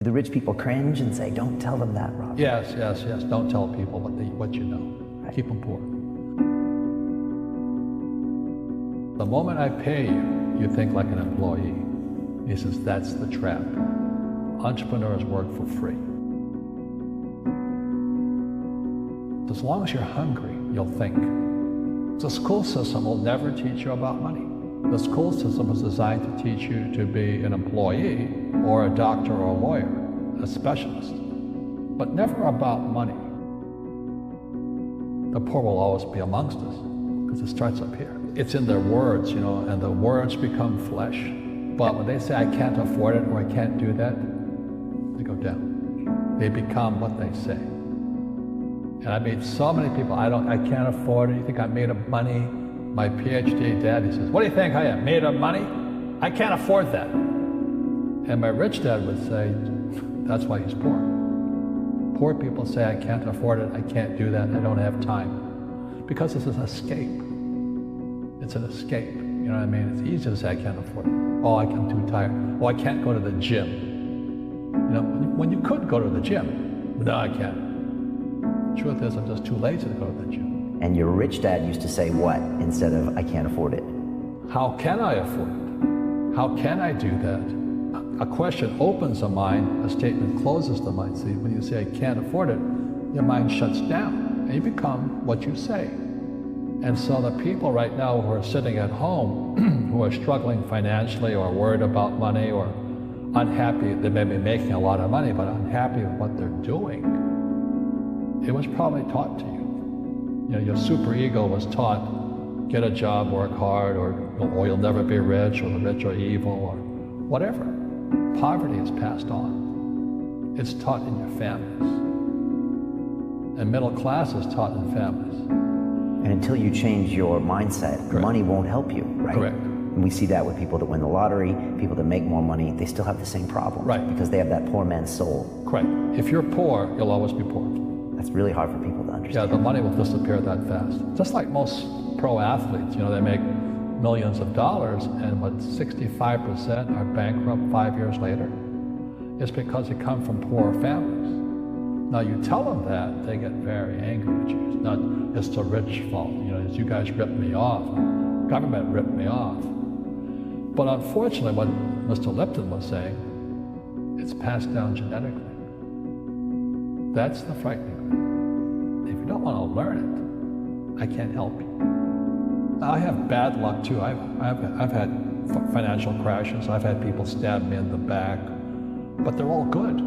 The rich people cringe and say, don't tell them that, Rob. Yes, yes, yes. Don't tell people what you know. Right. Keep them poor. The moment I pay you, you think like an employee. He says, that's the trap. Entrepreneurs work for free. As long as you're hungry, you'll think. The school system will never teach you about money. The school system is designed to teach you to be an employee or a doctor or a lawyer, a specialist, but never about money. The poor will always be amongst us because it starts up here. It's in their words, you know, and the words become flesh. But when they say, I can't afford it or I can't do that, they go down. They become what they say. And I meet so many people, I can't afford it. You think I'm made of money? My PhD dad, he says, what do you think I am, made of money? I can't afford that. And my rich dad would say, that's why he's poor. Poor people say, I can't afford it, I can't do that, I don't have time. Because it's an escape. It's an escape, you know what I mean? It's easy to say, I can't afford it. Oh, I'm too tired. Oh, I can't go to the gym. You know, when you could go to the gym, but no, I can't. Truth is, I'm just too lazy to go to the gym. And your rich dad used to say what instead of, I can't afford it? How can I afford it? How can I do that? A question opens the mind, a statement closes the mind. See, when you say, I can't afford it, your mind shuts down, and you become what you say. And so the people right now who are sitting at home, who are struggling financially or worried about money or unhappy, they may be making a lot of money, but unhappy with what they're doing, it was probably taught to you. You know, your super ego was taught, get a job, work hard, or you'll never be rich, or the rich are evil, or whatever. Poverty is passed on. It's taught in your families. And middle class is taught in families. And until you change your mindset, Correct. Money won't help you, right? Correct. And we see that with people that win the lottery, people that make more money, they still have the same problem. Right. Because they have that poor man's soul. Correct. If you're poor, you'll always be poor. That's really hard for people to understand. Yeah, the money will disappear that fast. Just like most pro athletes, you know, they make millions of dollars, and what, 65% are bankrupt 5 years later? It's because they come from poor families. Now you tell them that, they get very angry at you. It's not, it's the rich fault. You know, you guys ripped me off. Government ripped me off. But unfortunately, what Mr. Lipton was saying, it's passed down genetically. That's the frightening thing. If you don't want to learn it, I can't help you. I have bad luck too. I've had financial crashes. I've had people stab me in the back, but they're all good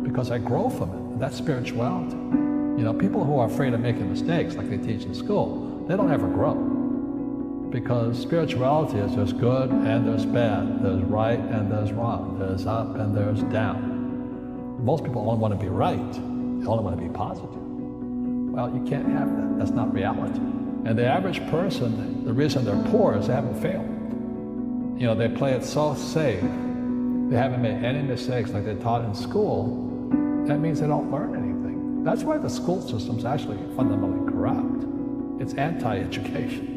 because I grow from it. And that's spirituality. You know, people who are afraid of making mistakes, like they teach in school, they don't ever grow. Because spirituality is there's good and there's bad, there's right and there's wrong, there's up and there's down. Most people only want to be right, they only want to be positive. Well, you can't have that, that's not reality. And the average person, the reason they're poor is they haven't failed. You know, they play it so safe, they haven't made any mistakes like they taught in school. That means they don't learn anything. That's why the school system's actually fundamentally corrupt. It's anti-education.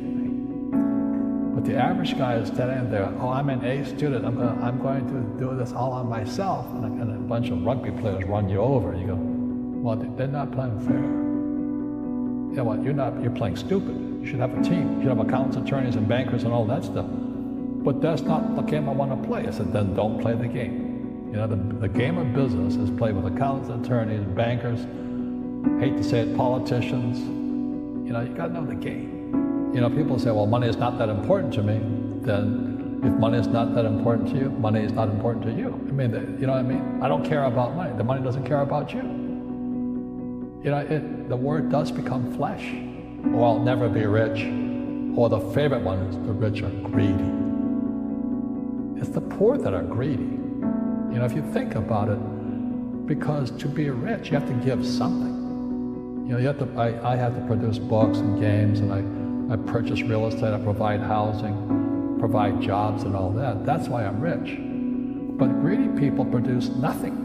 But the average guy is standing there, oh, I'm an A student, I'm going to do this all on myself, and a bunch of rugby players run you over, and you go, well, they're not playing fair. Yeah, well, you're playing stupid. You should have a team. You should have accountants, attorneys, and bankers, and all that stuff. But that's not the game I want to play. I said, then don't play the game. You know, the game of business is played with accountants, attorneys, bankers, hate to say it, politicians. You know, you got to know the game. You know, people say, well, money is not that important to me. Then if money is not that important to you, money is not important to you. I mean, you know what I mean? I don't care about money. The money doesn't care about you. You know, the word does become flesh. Or I'll never be rich. Or the favorite one is the rich are greedy. It's the poor that are greedy. You know, if you think about it, because to be rich, you have to give something. You know, I have to produce books and games, and I purchase real estate, I provide housing, provide jobs and all that. That's why I'm rich. But greedy people produce nothing.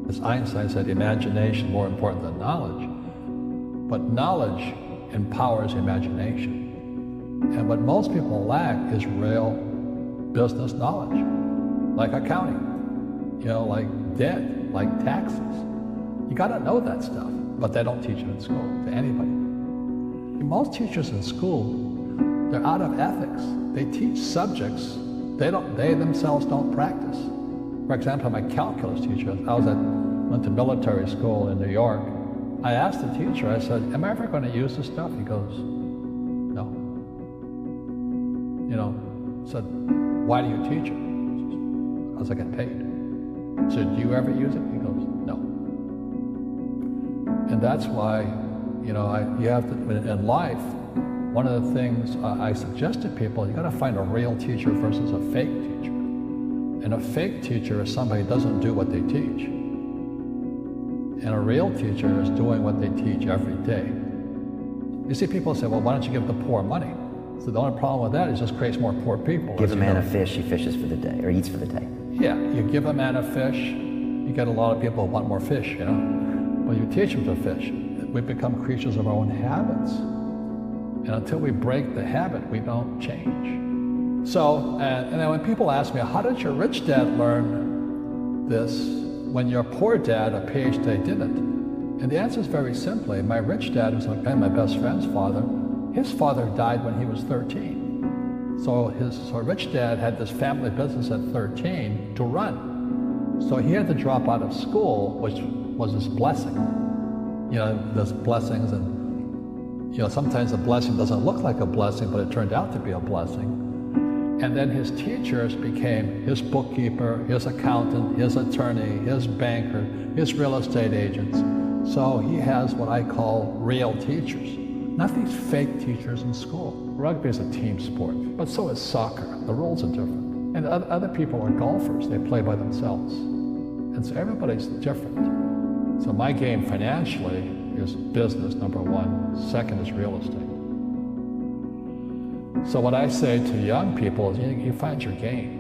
As Einstein said, imagination more important than knowledge. But knowledge empowers imagination. And what most people lack is real business knowledge, like accounting. like debt, like taxes. You got to know that stuff, but they don't teach it in school to anybody. Most teachers in school, they're out of ethics. They teach subjects they themselves don't practice. For example, my calculus teacher, went to military school in New York. I asked the teacher, I said, am I ever going to use this stuff? He goes, no. I said, why do you teach it? Because I get paid. I said, do you ever use it? He goes, no. And that's why, you have to, in life, one of the things I suggest to people, you got to find a real teacher versus a fake teacher. And a fake teacher is somebody who doesn't do what they teach. And a real teacher is doing what they teach every day. You see people say, well, why don't you give the poor money? So the only problem with that is it just creates more poor people. Give a man a fish, he fishes for the day, or eats for the day. Yeah, you give a man a fish, you get a lot of people who want more fish, But you teach them to fish. We become creatures of our own habits. And until we break the habit, we don't change. So, and then when people ask me, how did your rich dad learn this when your poor dad, a PhD, didn't? And the answer is very simply, my rich dad, who's my best friend's father, his father died when he was 13. So rich dad had this family business at 13 to run. So he had to drop out of school, which was his blessing. There's blessings, and sometimes a blessing doesn't look like a blessing, but it turned out to be a blessing. And then his teachers became his bookkeeper, his accountant, his attorney, his banker, his real estate agents. So he has what I call real teachers, not these fake teachers in school. Rugby is a team sport, but so is soccer. The rules are different. And other people are golfers. They play by themselves. And so everybody's different. So my game financially is business, number one. Second is real estate. So what I say to young people is you find your game.